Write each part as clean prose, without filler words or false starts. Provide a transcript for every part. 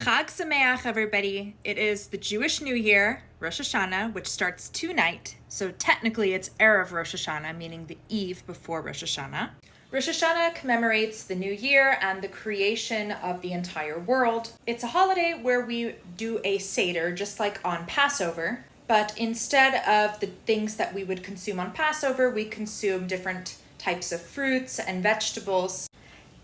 Chag Sameach, everybody. It is the Jewish New Year, Rosh Hoshana, which starts tonight. So technically it's Erev Rosh Hoshana, meaning the eve before Rosh Hoshana. Rosh Hoshana commemorates the new year and the creation of the entire world. It's a holiday where we do a Seder, just like on Passover. But instead of the things that we would consume on Passover, we consume different types of fruits and vegetables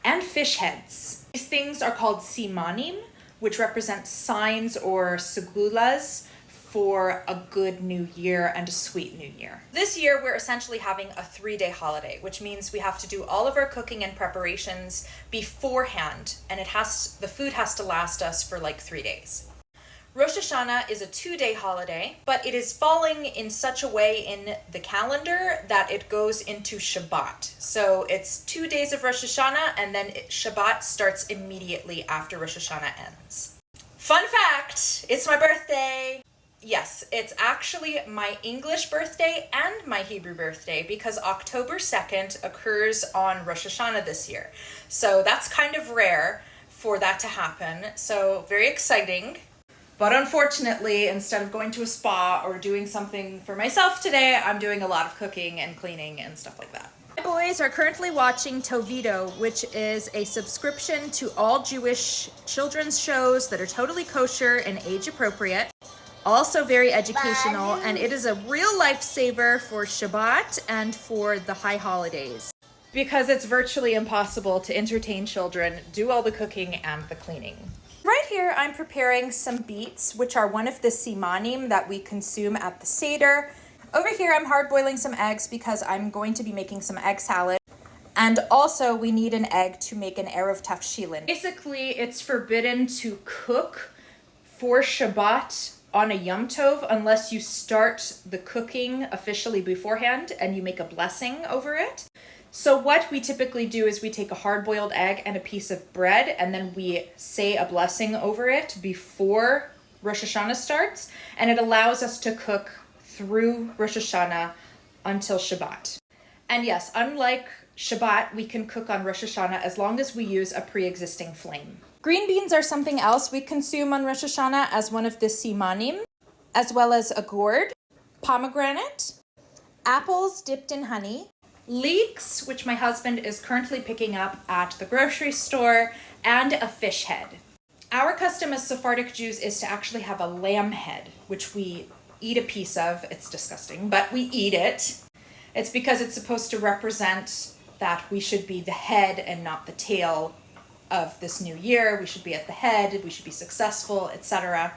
and fish heads. These things are called Simanim, which represent signs or segulas for a good new year and a sweet new year. This year, we're essentially having a 3-day holiday, which means we have to do all of our cooking and preparations beforehand, and the food has to last us for like 3 days. Rosh Hoshana is a 2-day holiday, but it is falling in such a way in the calendar that it goes into Shabbat. So it's 2 days of Rosh Hoshana, and then Shabbat starts immediately after Rosh Hoshana ends. Fun fact, it's my birthday. Yes, it's actually my English birthday and my Hebrew birthday because October 2nd occurs on Rosh Hoshana this year. So that's kind of rare for that to happen. So very exciting. But unfortunately, instead of going to a spa or doing something for myself today, I'm doing a lot of cooking and cleaning and stuff like that. My boys are currently watching Tovito, which is a subscription to all Jewish children's shows that are totally kosher and age appropriate. Also very educational, and it is a real lifesaver for Shabbat and for the high holidays. Because it's virtually impossible to entertain children, do all the cooking and the cleaning. Right here, I'm preparing some beets, which are one of the Simanim that we consume at the Seder. Over here, I'm hard boiling some eggs because I'm going to be making some egg salad. And also, we need an egg to make an Erev Tafshilin. Basically, it's forbidden to cook for Shabbat on a Yom Tov unless you start the cooking officially beforehand and you make a blessing over it. So what we typically do is we take a hard-boiled egg and a piece of bread, and then we say a blessing over it before Rosh Hashanah starts, and it allows us to cook through Rosh Hashanah until Shabbat. And yes, unlike Shabbat, we can cook on Rosh Hashanah as long as we use a pre-existing flame. Green beans are something else we consume on Rosh Hashanah as one of the Simanim, as well as a gourd, pomegranate, apples dipped in honey, leeks, which my husband is currently picking up at the grocery store, and a fish head. Our custom as Sephardic Jews is to actually have a lamb head, which we eat a piece of. It's disgusting, but we eat it. It's because it's supposed to represent that we should be the head and not the tail of this new year. We should be at the head, we should be successful, etc.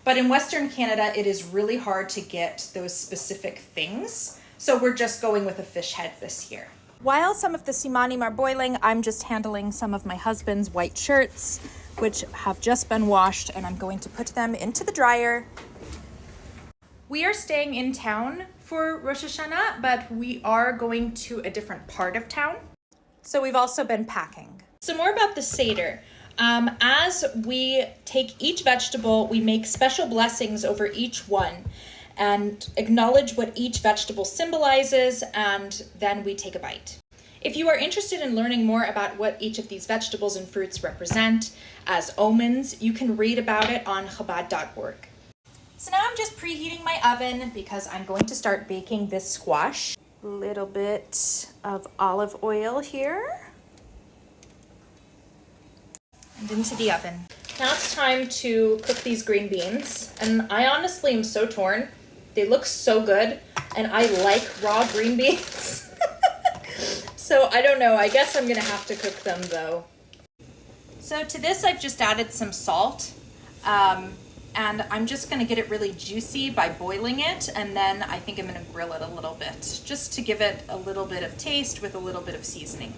But in Western Canada, it is really hard to get those specific things. So we're just going with a fish head this year. While some of the Simanim are boiling, I'm just handling some of my husband's white shirts, which have just been washed, and I'm going to put them into the dryer. We are staying in town for Rosh Hashanah, but we are going to a different part of town. So we've also been packing. So more about the Seder. As we take each vegetable, we make special blessings over each one and acknowledge what each vegetable symbolizes, and then we take a bite. If you are interested in learning more about what each of these vegetables and fruits represent as omens, you can read about it on Chabad.org. So now I'm just preheating my oven because I'm going to start baking this squash. A little bit of olive oil here. And into the oven. Now it's time to cook these green beans, and I honestly am so torn. They look so good, and I like raw green beans. So I don't know, I guess I'm gonna have to cook them though. So to this I've just added some salt, and I'm just gonna get it really juicy by boiling it, and then I think I'm gonna grill it a little bit, just to give it a little bit of taste with a little bit of seasoning.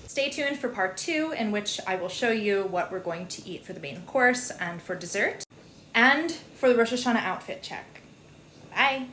Stay tuned for part 2, in which I will show you what we're going to eat for the main course and for dessert, and for the Rosh Hashanah outfit check. Bye.